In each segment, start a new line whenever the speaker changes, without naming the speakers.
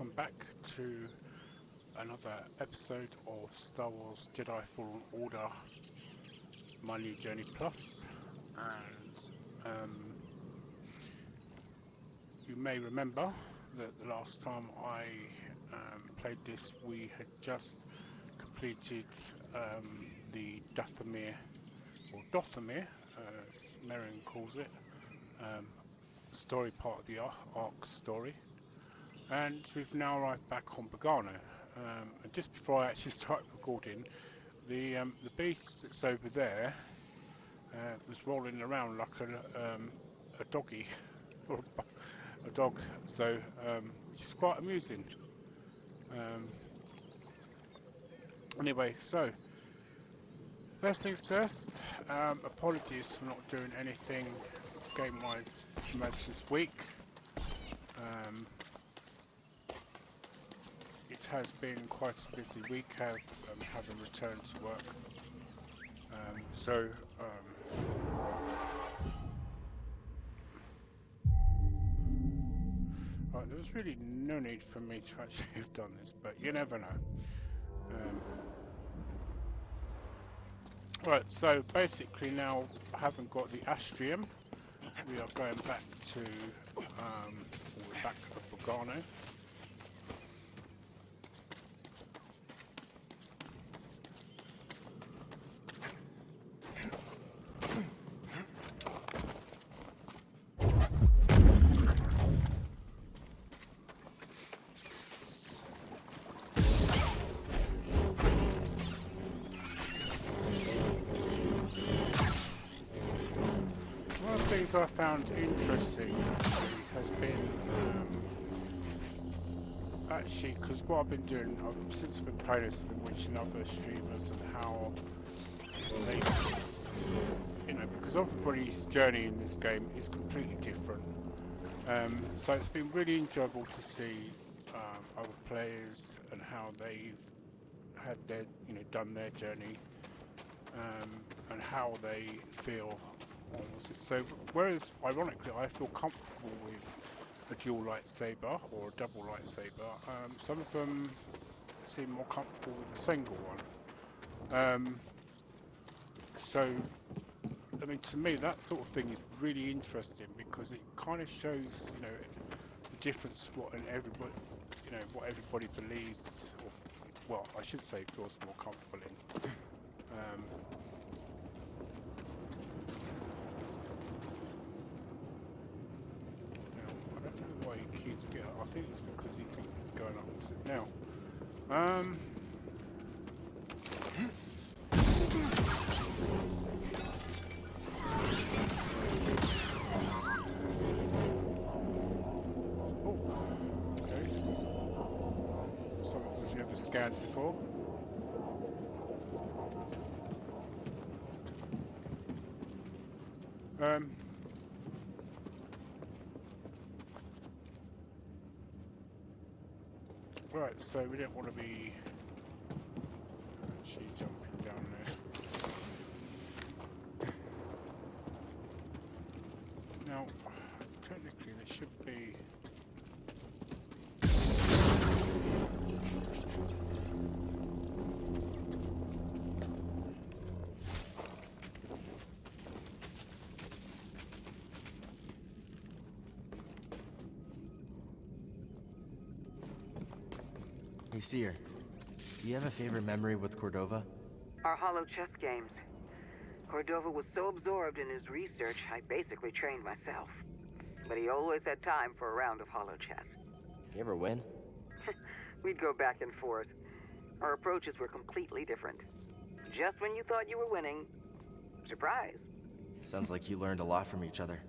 welcome back to another episode of Star Wars Jedi Fallen Order My New Journey Plus. And you may remember that the last time I played this, we had just completed the Dathomir, or Dothamir, as Merrin calls it, story part of the arc story. And we've now arrived back on Bogano. And just before I actually start recording, the beast that's over there was rolling around like a doggy, or a dog. So, which is quite amusing. Anyway, so first things first. Apologies for not doing anything game-wise much this week. It has been quite a busy week, having returned to work. Right, there was really no need for me to actually have done this, but you never know. Right, so basically now, having got the Astrium, we are going back to we're back at Bogano. Things I found interesting has been actually, because what I've been doing since I've been playing this, I've been watching other streamers and how they, because everybody's journey in this game is completely different. So it's been really enjoyable to see other players and how they've had their, done their journey, and how they feel. So, whereas ironically I feel comfortable with a dual lightsaber or a double lightsaber, some of them seem more comfortable with the single one. So, I mean, to me that sort of thing is really interesting because it kind of shows, the difference what everybody, what everybody believes, or well, I should say feels more comfortable in. I think it's because he thinks it's going opposite now. Oh, okay. Something we've never scanned before. Right, so we don't want to be actually jumping down there. Now, technically there should be...
Hey, Cere, do you have a favorite memory with Cordova?
Our holo chess games. Cordova was so absorbed in his research, I basically trained myself. But he always had time for a round of holo chess.
You ever win?
We'd go back and forth. Our approaches were completely different. Just when you thought you were winning, surprise.
Sounds like you learned a lot from each other.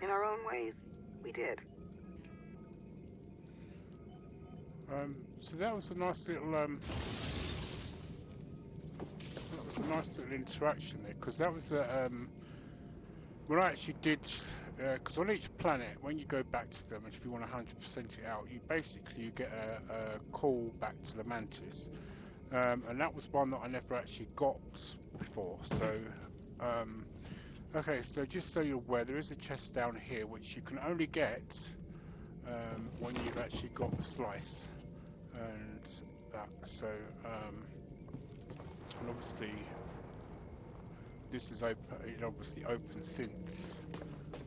In our own ways, we did.
So that was a nice little interaction there, because that was when I actually did, because on each planet, when you go back to them, if you want to 100% it out, you get a call back to the Mantis, and that was one that I never actually got before. So, okay, so just so you're aware, there is a chest down here which you can only get when you've actually got the slice. and that. So, and obviously, this is open. It obviously open since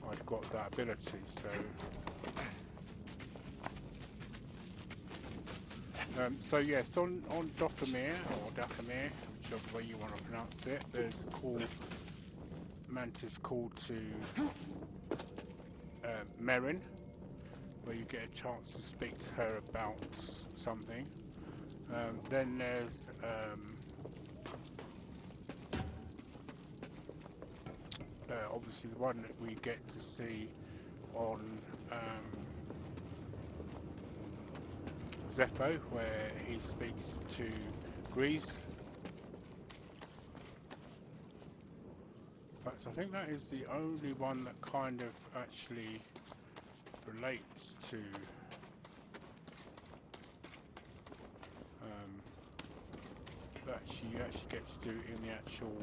I've got that ability. So yes, on Dathomir or Dathomir, whichever way you want to pronounce it, there's a call. Mantis called to Merrin, where you get a chance to speak to her about something. Then there's obviously the one that we get to see on Zeffo, where he speaks to Grease. I think that is the only one that kind of actually relates to that you actually get to do in the actual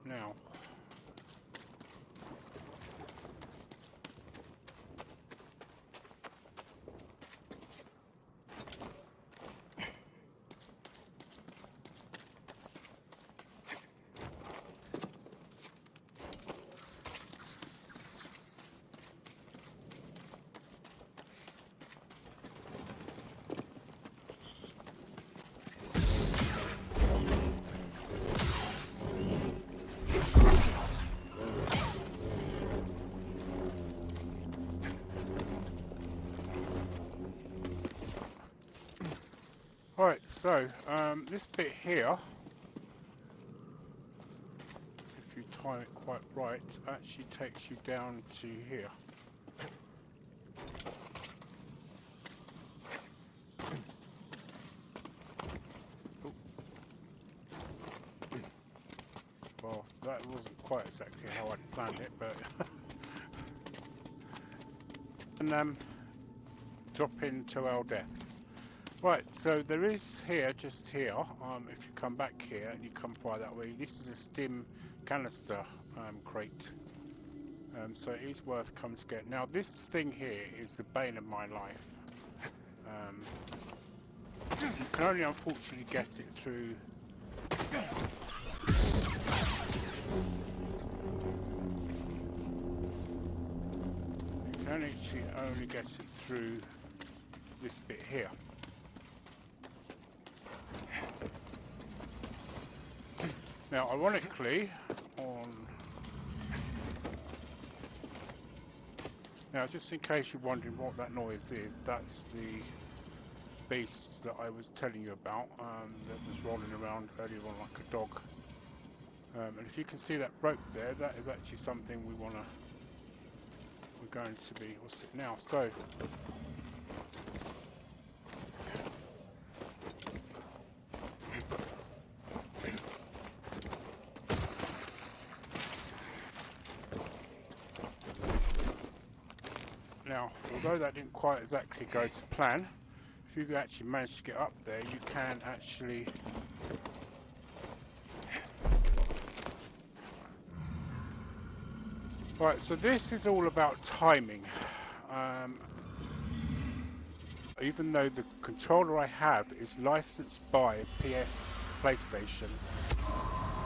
now. Right, so this bit here, if you time it quite right, actually takes you down to here. Ooh. Well, that wasn't quite exactly how I planned it, but and drop into our death. Right, so there is here, just here, if you come back here and you come fire that way, this is a stim canister crate. So it is worth coming to get. Now this thing here is the bane of my life. You can only unfortunately get it through... You can actually only get it through this bit here. Now, ironically, now just in case you're wondering what that noise is, that's the beast that I was telling you about, that was rolling around earlier on like a dog. And if you can see that rope there, that is actually something we're going to be, what's it now? So, now, although that didn't quite exactly go to plan, if you actually manage to get up there, you can actually right, so this is all about timing. Even though the controller I have is licensed by PlayStation,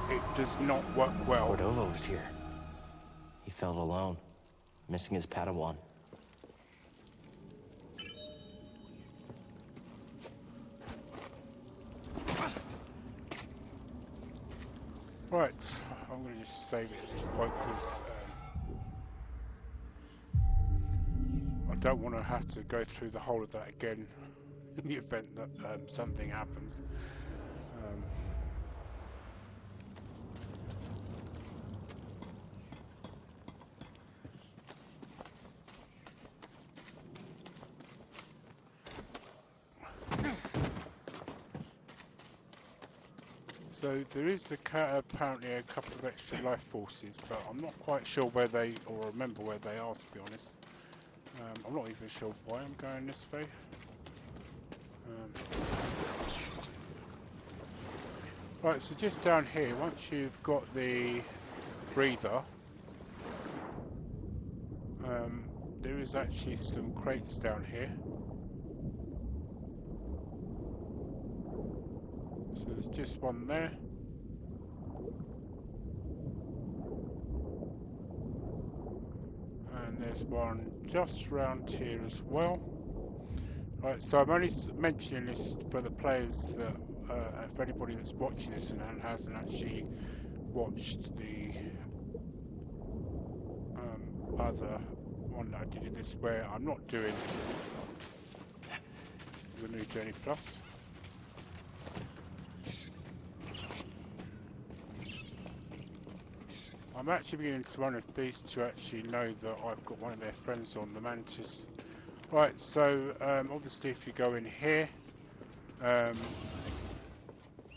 it does not work well.
Cordova was here. He felt alone, missing his Padawan.
Right, I'm going to just save it at this point because I don't want to have to go through the whole of that again in the event that something happens. So there is apparently a couple of extra life forces, but I'm not quite sure where they, or remember where they are, to be honest. I'm not even sure why I'm going this way. Right, so just down here, once you've got the breather, There is actually some crates down here. So there's just one there. And there's one just round here as well. Right, so I'm only mentioning this for the players that, for anybody that's watching this and hasn't actually watched the other one that I did this, where I'm not doing the new Journey Plus. I'm actually beginning to one of these to actually know that I've got one of their friends on the Mantis. Right, so obviously if you go in here,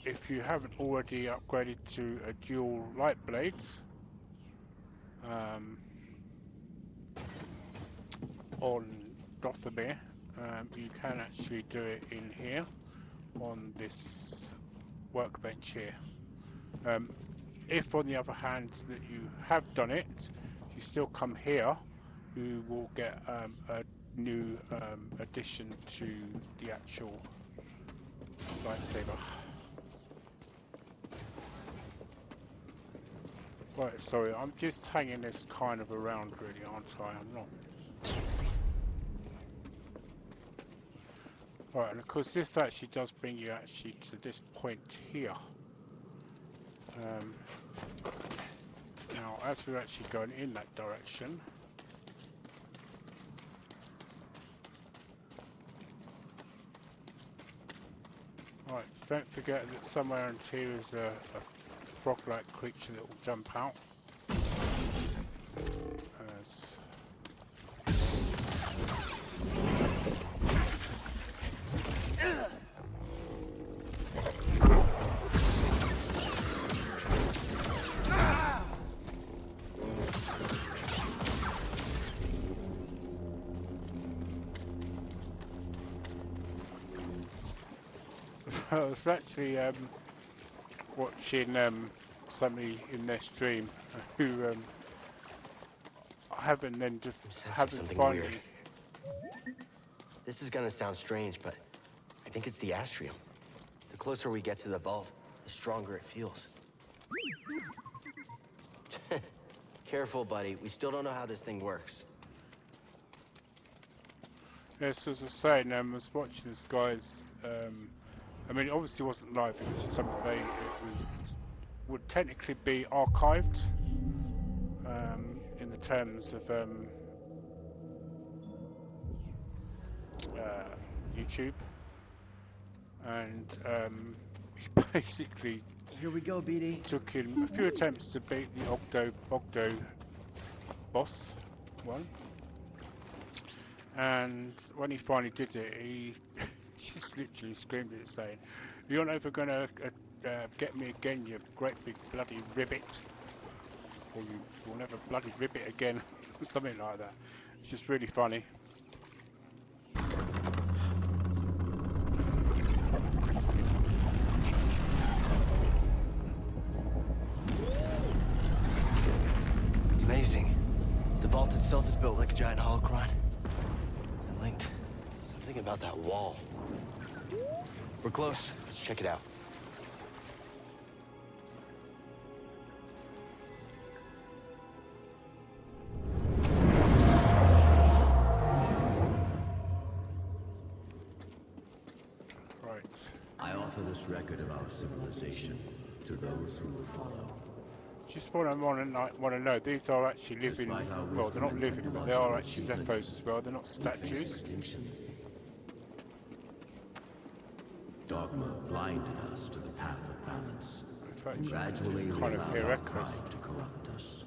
if you haven't already upgraded to a dual light blade, on Dothamir, you can actually do it in here on this workbench here. If on the other hand that you have done it, if you still come here, you will get a new addition to the actual lightsaber. Right, sorry, I'm just hanging this kind of around really, aren't I? I'm not. Right, and of course this actually does bring you actually to this point here. Now, as we're actually going in that direction, right, don't forget that somewhere in here is a frog-like creature that will jump out. I was actually watching somebody in their stream who haven't finally.
Weird. This is gonna sound strange, but I think it's the astrium. The closer we get to the vault, the stronger it feels. Careful, buddy. We still don't know how this thing works.
Yes, as I was saying, I was watching this guy's. I mean, it obviously wasn't live. It was just something. Would technically be archived in the terms of YouTube, and he basically
here we go, BD.
Took him a few attempts to beat the Bogano boss one, and when he finally did it, he just literally screamed at it saying, "You're never gonna get me again, you great big bloody ribbit, or you will never bloody ribbit again," something like that. It's just really funny.
Amazing. The vault itself is built like a giant holocron. And linked. Something about that wall. We're close. Let's check it out.
Right.
I offer this record of our civilization to those who will follow.
Just want to know, these are actually living, well, they're not living, but they are actually Zeffos as well. They're not statues.
Dogma blinded us to the path of balance.
In fact,
Gradually,
just
we
kind of
allowed
hear
our
echoes.
pride to corrupt us.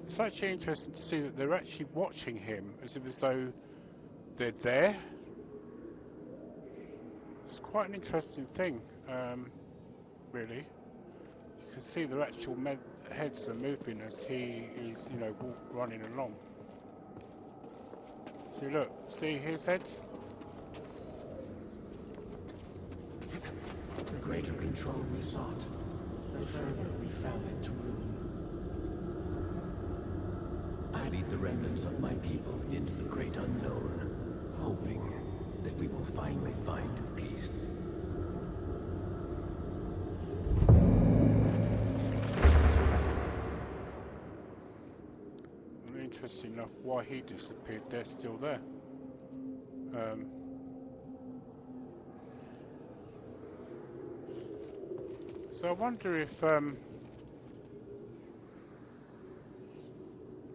It's actually interesting to see that they're actually watching him as though they're there. It's quite an interesting thing, really. You can see their actual heads are moving as he is, you know, running along. See, look, see his head?
The greater control we sought, the further we fell into ruin. lead the remnants of my people into the great unknown, hoping that we will finally find peace.
Well, interesting enough, why he disappeared, they're still there. So I wonder if, you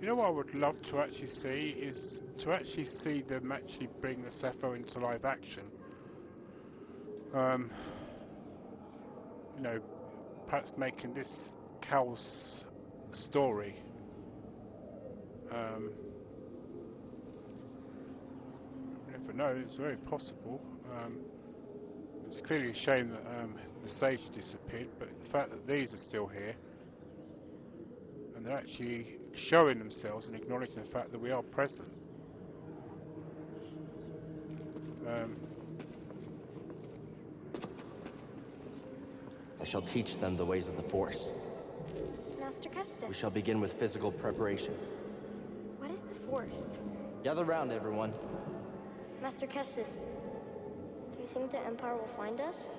know what I would love to actually see is to actually see them actually bring the Zeffo into live action. You know, perhaps making this Cal's story. You never know, it's very possible. It's clearly a shame that the stage disappeared, but the fact that these are still here and they're actually showing themselves and acknowledging the fact that we are present.
I shall teach them the ways of the Force.
Master Kestis.
We shall begin with physical preparation.
What is the Force?
Gather round, everyone.
Master Kestis, do you think the Empire will find us?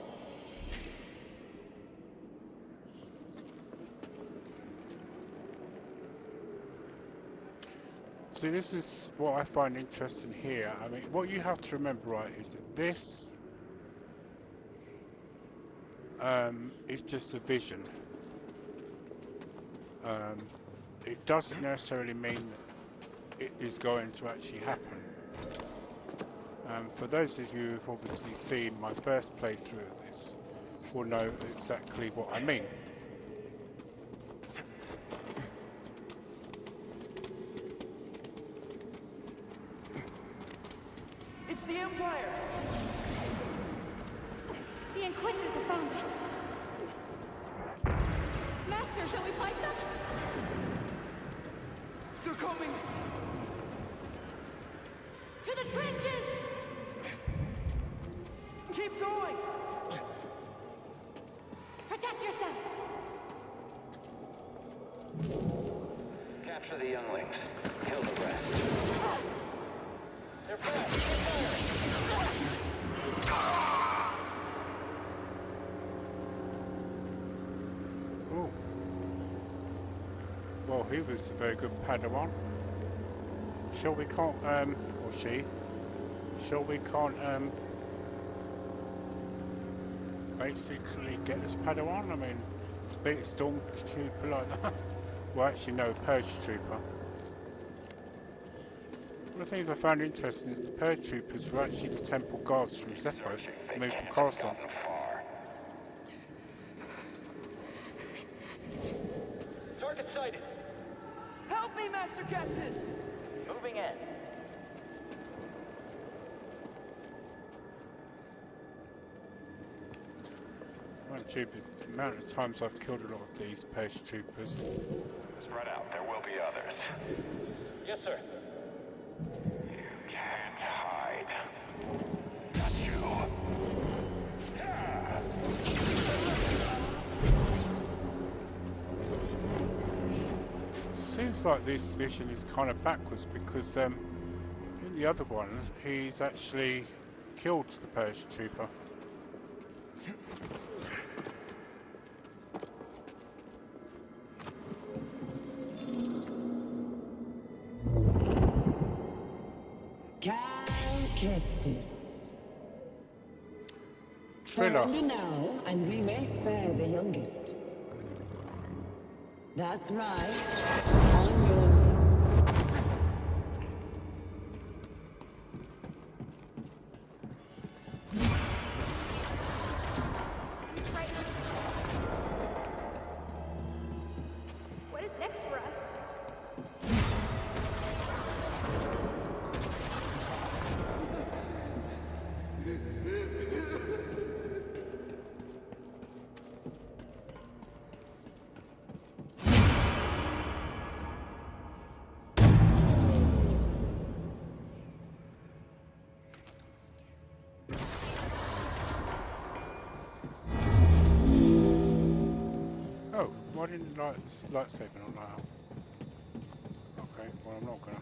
See, this is what I find interesting here. I mean, what you have to remember, right, is that this is just a vision. It doesn't necessarily mean that it is going to actually happen. For those of you who've obviously seen my first playthrough of this, will know exactly what I mean.
It's the Empire!
The Inquisitors have found us. Master, shall we fight them?
They're coming!
To the trenches!
Keep going!
Protect yourself!
Capture the younglings. Kill the rest. They're fast.
Oh. Well, he was a very good Padawan. Sure we can't, or she, sure we can't, basically get this Padawan? I mean, speak Stormtrooper like that. Well, actually no, Purge Trooper. One of the things I found interesting is the Purge Troopers were actually the temple guards from Zeffo, moved from Coruscant.
Target sighted.
Help me, Master Kestis!
Moving in.
The amount of times I've killed a lot of these Purge Troopers.
Spread out. There will be others. Yes, sir. You can't hide. Got you.
Seems like this mission is kind of backwards because in the other one he's actually killed the Purge Trooper. Trilla.
Surrender now, and we may spare the youngest. That's right. On your...
What is next for us?
Oh, why didn't the lightsaber not light up? Okay, well I'm not gonna.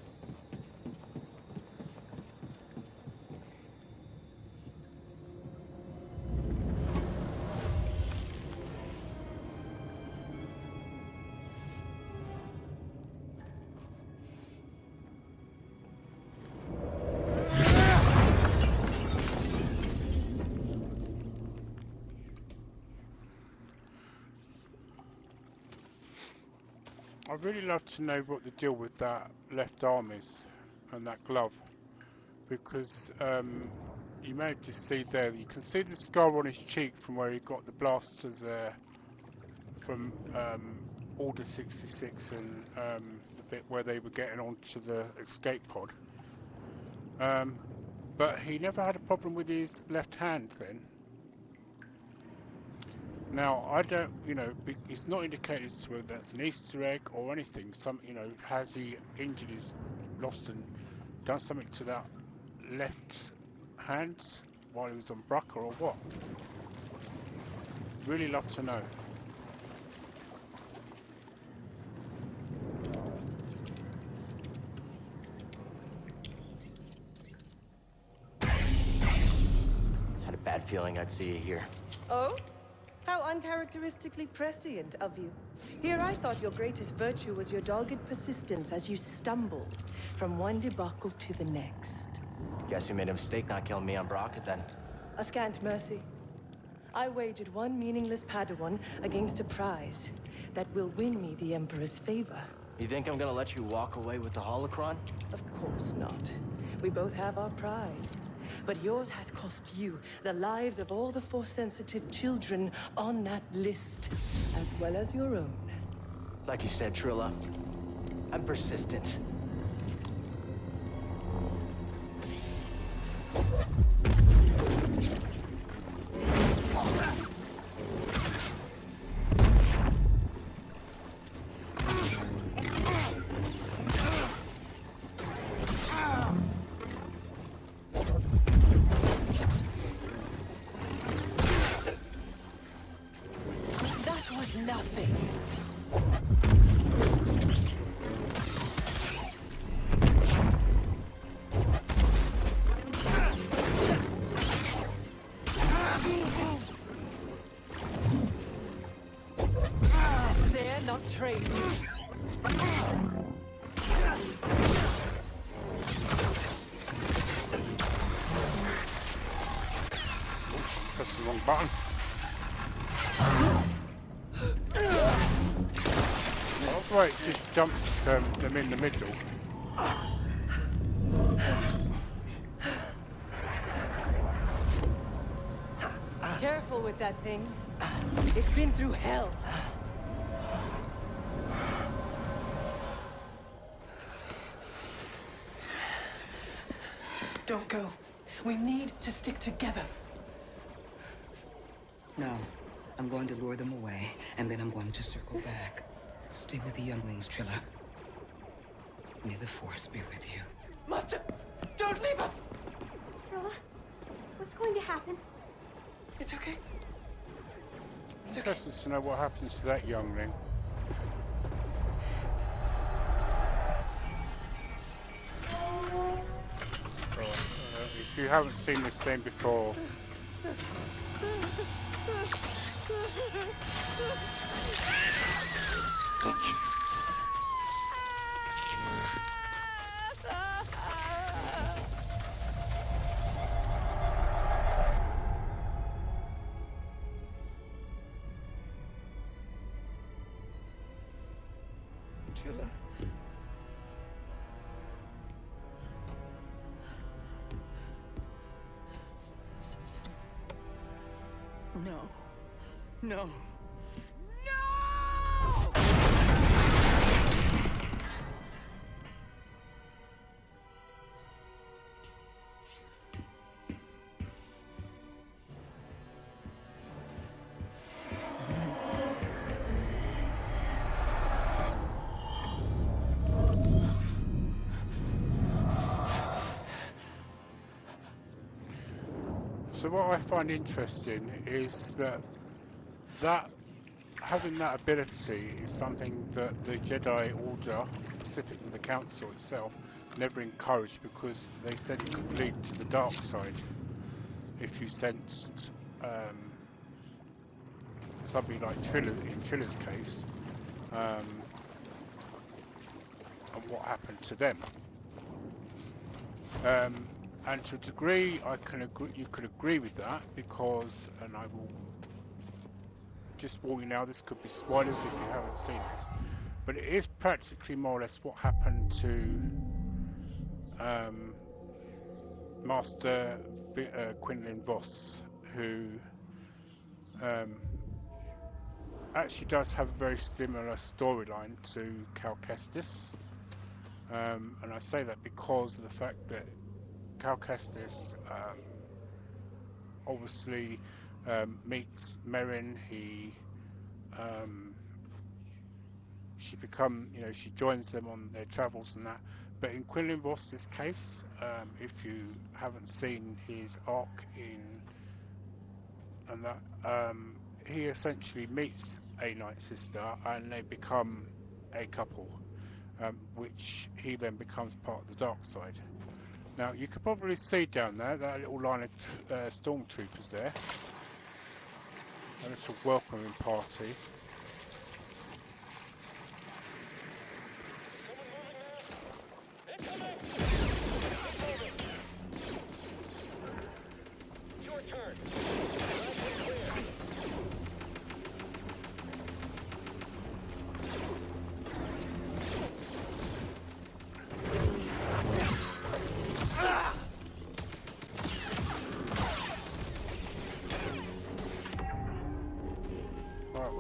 I'd really love to know what the deal with that left arm is and that glove, because you managed to see there, you can see the scar on his cheek from where he got the blasters from Order 66 and the bit where they were getting onto the escape pod. But he never had a problem with his left hand then. Now, I don't, you know, it's not indicated as to whether that's an Easter egg or anything. Some, you know, has he injured his, lost and done something to that left hand while he was on Brucker or what? Really love to know.
Had a bad feeling I'd see you here.
Oh? How uncharacteristically prescient of you. Here I thought your greatest virtue was your dogged persistence as you stumbled from one debacle to the next.
Guess you made a mistake not killing me on Braca then.
A scant mercy. I wagered one meaningless Padawan against a prize that will win me the Emperor's favor.
You think I'm gonna let you walk away with the holocron?
Of course not. We both have our pride. But yours has cost you the lives of all the Force-sensitive children on that list, as well as your own.
Like you said, Trilla, I'm persistent.
Press the wrong button. Oh, right, just jumped them in the middle.
Careful with that thing. It's been through hell. Don't go. We need to stick together.
No. I'm going to lure them away, and then I'm going to circle back. Stay with the younglings, Trilla. May the Force be with you.
Master! Don't leave us!
Trilla, what's going to happen?
It's okay.
It's interesting to know what happens to that youngling. If you haven't seen this scene before,
Trilla. No. No.
so what I find interesting is that having that ability is something that the Jedi Order, specifically the Council itself, never encouraged, because they said it could lead to the dark side if you sensed somebody like Trilla, in Trilla's case, and what happened to them. And to a degree, I can agree. You could agree with that, because, and I will just warn you now, this could be spoilers if you haven't seen this, but it is practically more or less what happened to Master Quinlan Voss, who actually does have a very similar storyline to Cal Kestis, and I say that because of the fact that Cal Kestis obviously meets Merrin. She joins them on their travels and that. But in Quinlan Voss's case, if you haven't seen his arc and that, he essentially meets a Night Sister and they become a couple, which he then becomes part of the dark side. Now you can probably see down there that little line of stormtroopers there, a little welcoming party.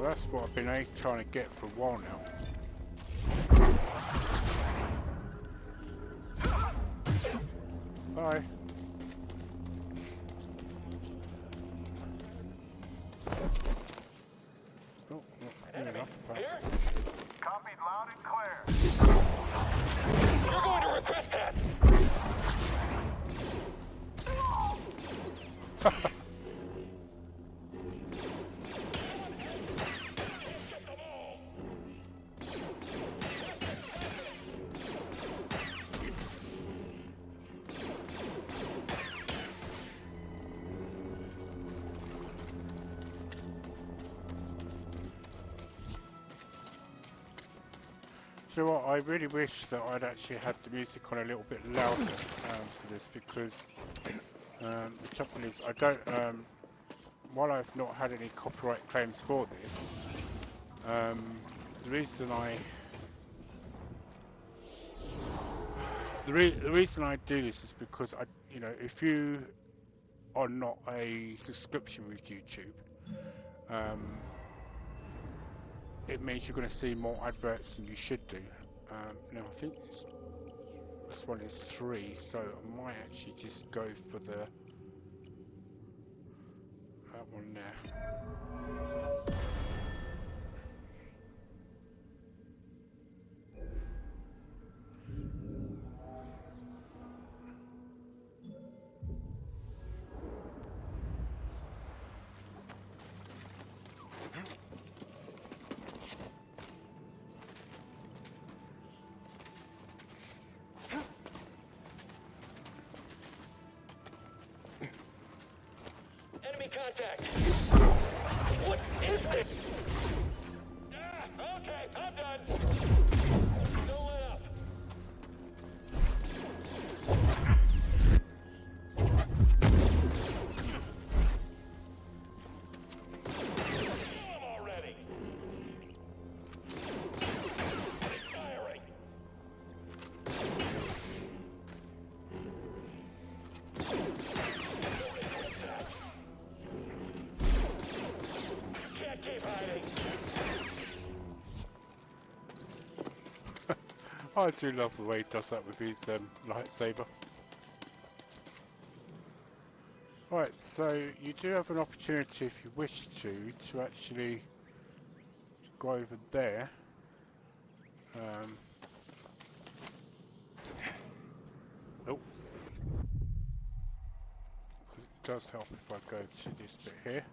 That's what I've been trying to get for a while now. Bye. Oh, there we go.
Here? Copied loud and clear. You're going to request that.
So what, I really wish that I'd actually had the music on a little bit louder for this, because the trouble is I don't, while I've not had any copyright claims for this, the reason I do this is because if you are not a subscription with YouTube, it means you're going to see more adverts than you should do. Now I think this one is 3, so I might actually just go for that one there.
Contact! What is this? Okay, I'm done. Don't let up. I'm already. Firing.
I do love the way he does that with his lightsaber. Right, so you do have an opportunity, if you wish to actually go over there. Oh. It does help if I go to this bit here.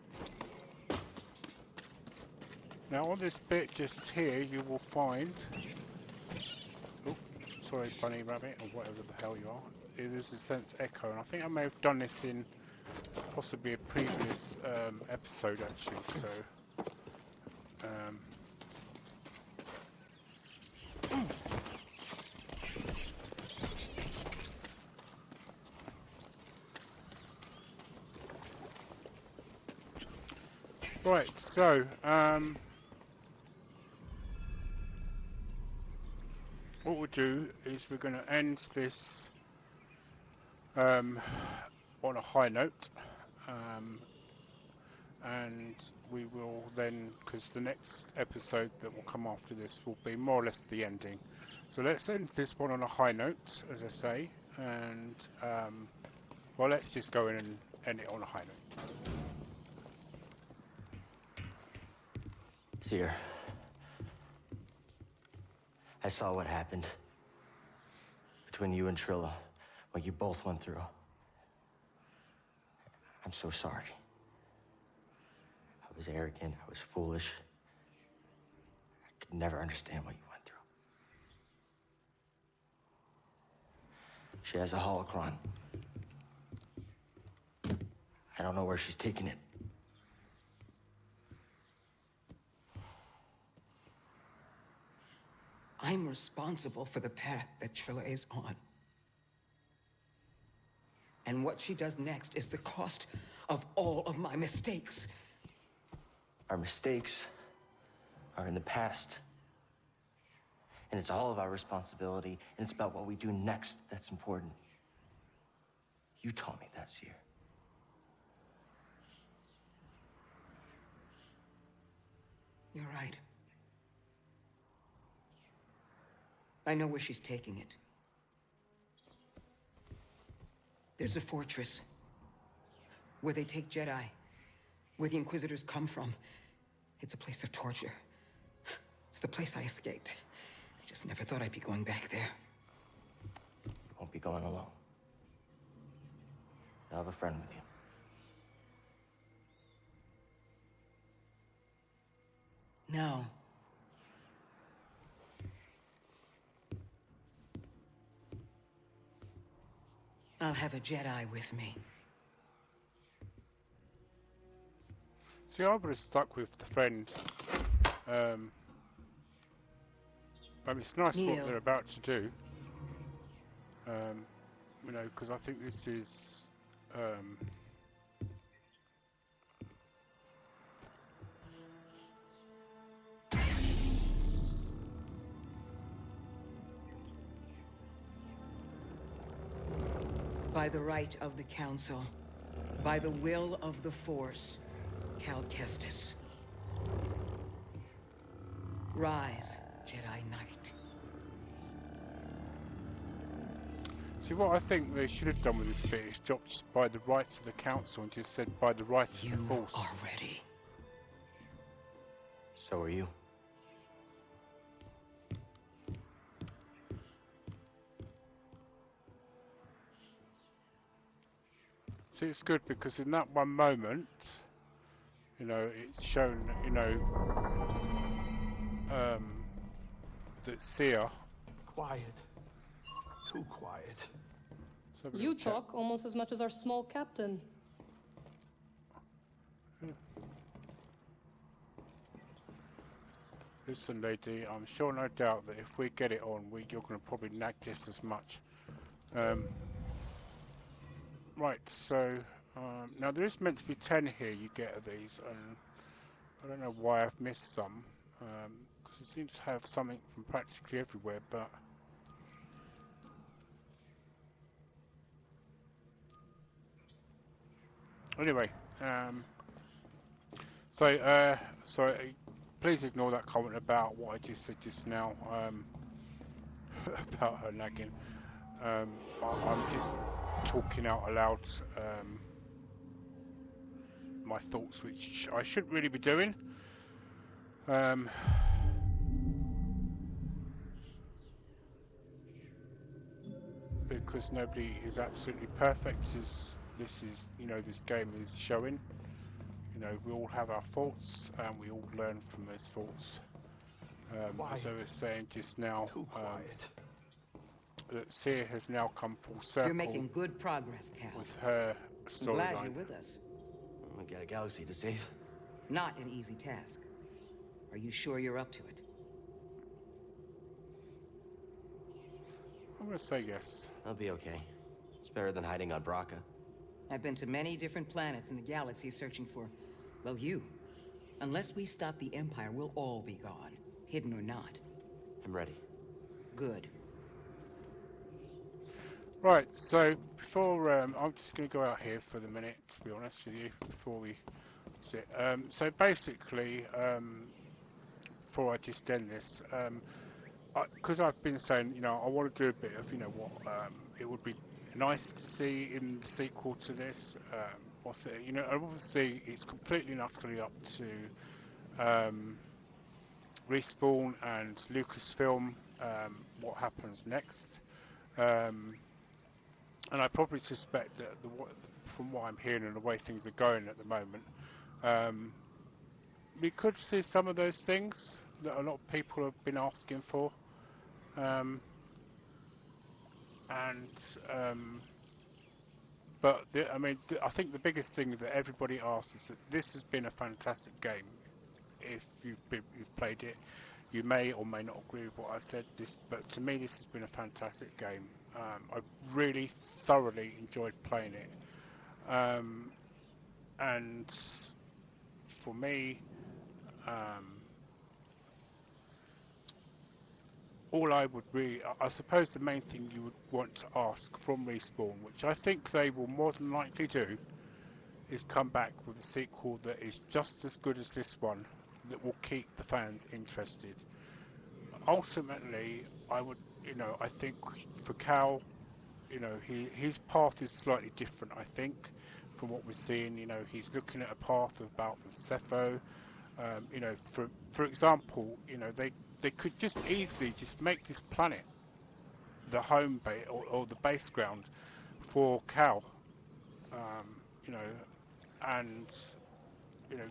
Now on this bit just here, you will find. Oh, sorry, bunny rabbit, or whatever the hell you are. It is a sense echo, and I think I may have done this in possibly a previous episode actually. So. Right, so what we'll do is we're going to end this on a high note, and we will then, because the next episode that will come after this will be more or less the ending. So let's end this one on a high note, as I say, and well, let's just go in and end it on a high note.
Cere, I saw what happened between you and Trilla, what you both went through. I'm so sorry. I was arrogant, I was foolish. I could never understand what you went through. She has a holocron. I don't know where she's taking it.
I'm responsible for the path that Trilla is on. And what she does next is the cost of all of my mistakes.
Our mistakes are in the past. And it's all of our responsibility, and it's about what we do next that's important. You taught me that, Cere.
You're right. I know where she's taking it. There's a fortress where they take Jedi, where the Inquisitors come from. It's a place of torture. It's the place I escaped. I just never thought I'd be going back there.
You won't be going alone. You'll have a friend with you.
No. I'll have a Jedi with me.
See, I would have stuck with the friend. I mean, it's nice what they're about to do. You know, because I think this is.
By the right of the Council, by the will of the Force, Cal Kestis. Rise, Jedi Knight.
See, what I think they should have done with this bit is dropped by the rights of the Council and just said by the rights of the Force.
You are ready.
So are you.
See, it's good because in that one moment, you know, it's shown, you know, that Cere.
Quiet. Too quiet.
You talk almost as much as our small captain.
Listen, lady, I'm sure no doubt that if we get it on, you're going to probably nag just as much. Right, so now there is meant to be 10 here you get of these, and I don't know why I've missed some, because it seems to have something from practically everywhere, but anyway, so please ignore that comment about what I just said just now, about her nagging. I'm just talking out aloud my thoughts, which I shouldn't really be doing. Because nobody is absolutely perfect, as this is, you know, this game is showing. You you know, we all have our faults, and we all learn from those faults. As I was saying just now, that Cere has now come full circle.
You're making good progress, Cal.
With her
I'm glad
storyline.
you're with us.
We got a galaxy to save.
Not an easy task. Are you sure you're up to it?
I'm gonna say yes.
I'll be okay. It's better than hiding on Braca.
I've been to many different planets in the galaxy searching for, well, you. Unless we stop the Empire, we'll all be gone, hidden or not.
I'm ready.
Good.
Right, so before I'm just going to go out here for the minute, to be honest with you, before we sit. So basically, before I just end this, because I've been saying, you know, I want to do a bit of, you know, what it would be nice to see in the sequel to this. What's it? You know, obviously it's completely and utterly up to Respawn and Lucasfilm what happens next. And I probably suspect that from what I'm hearing and the way things are going at the moment, we could see some of those things that a lot of people have been asking for. But I mean, I think the biggest thing that everybody asks is that this has been a fantastic game. If you've played it, you may or may not agree with what I said. But to me, this has been a fantastic game. I really thoroughly enjoyed playing it, and for me, all I would really, I suppose the main thing you would want to ask from Respawn, which I think they will more than likely do, is come back with a sequel that is just as good as this one, that will keep the fans interested. Ultimately, I would, you know, I think for Cal, you know, his path is slightly different, I think, from what we're seeing. You know, he's looking at a path about the Zeffo. You know, for example, you know, they could just easily just make this planet the home base or the base ground for Cal. You know, and you know,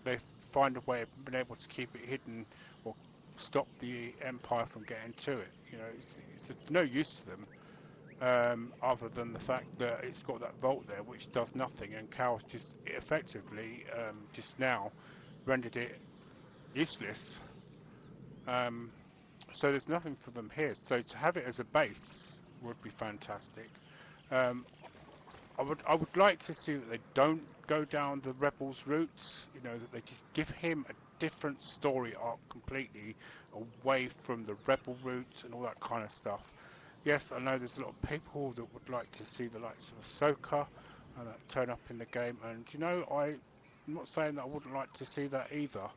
they find a way of being able to keep it hidden or stop the Empire from getting to it. You know, it's of no use to them, other than the fact that it's got that vault there which does nothing, and Cal's just effectively just now rendered it useless. So there's nothing for them here. So to have it as a base would be fantastic. I would like to see that they don't go down the Rebels route. You know, that they just give him a different story arc completely away from the Rebel route and all that kind of stuff. Yes, I know there's a lot of people that would like to see the likes of Ahsoka turn up in the game, and you know, I'm not saying that I wouldn't like to see that either.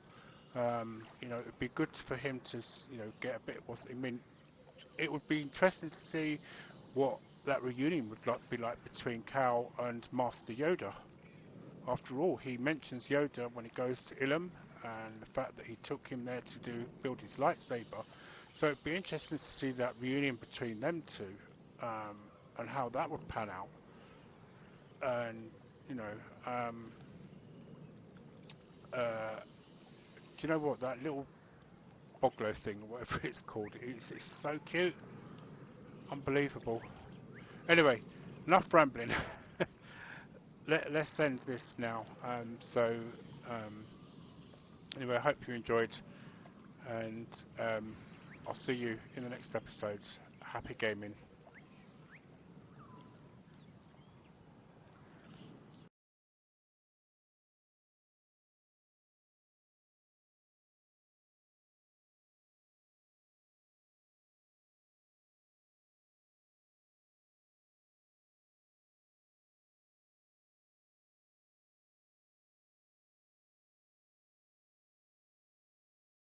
You know, it'd be good for him to, you know, get a bit. I mean, it would be interesting to see what that reunion would be like between Cal and Master Yoda. After all, he mentions Yoda when he goes to Ilum, and the fact that he took him there to build his lightsaber. So it'd be interesting to see that reunion between them two, and how that would pan out. And you know, do you know what, that little Bogano thing, or whatever it's called, it's so cute, unbelievable. Anyway, enough rambling. Let's end this now. Anyway, I hope you enjoyed, and I'll see you in the next episode. Happy gaming.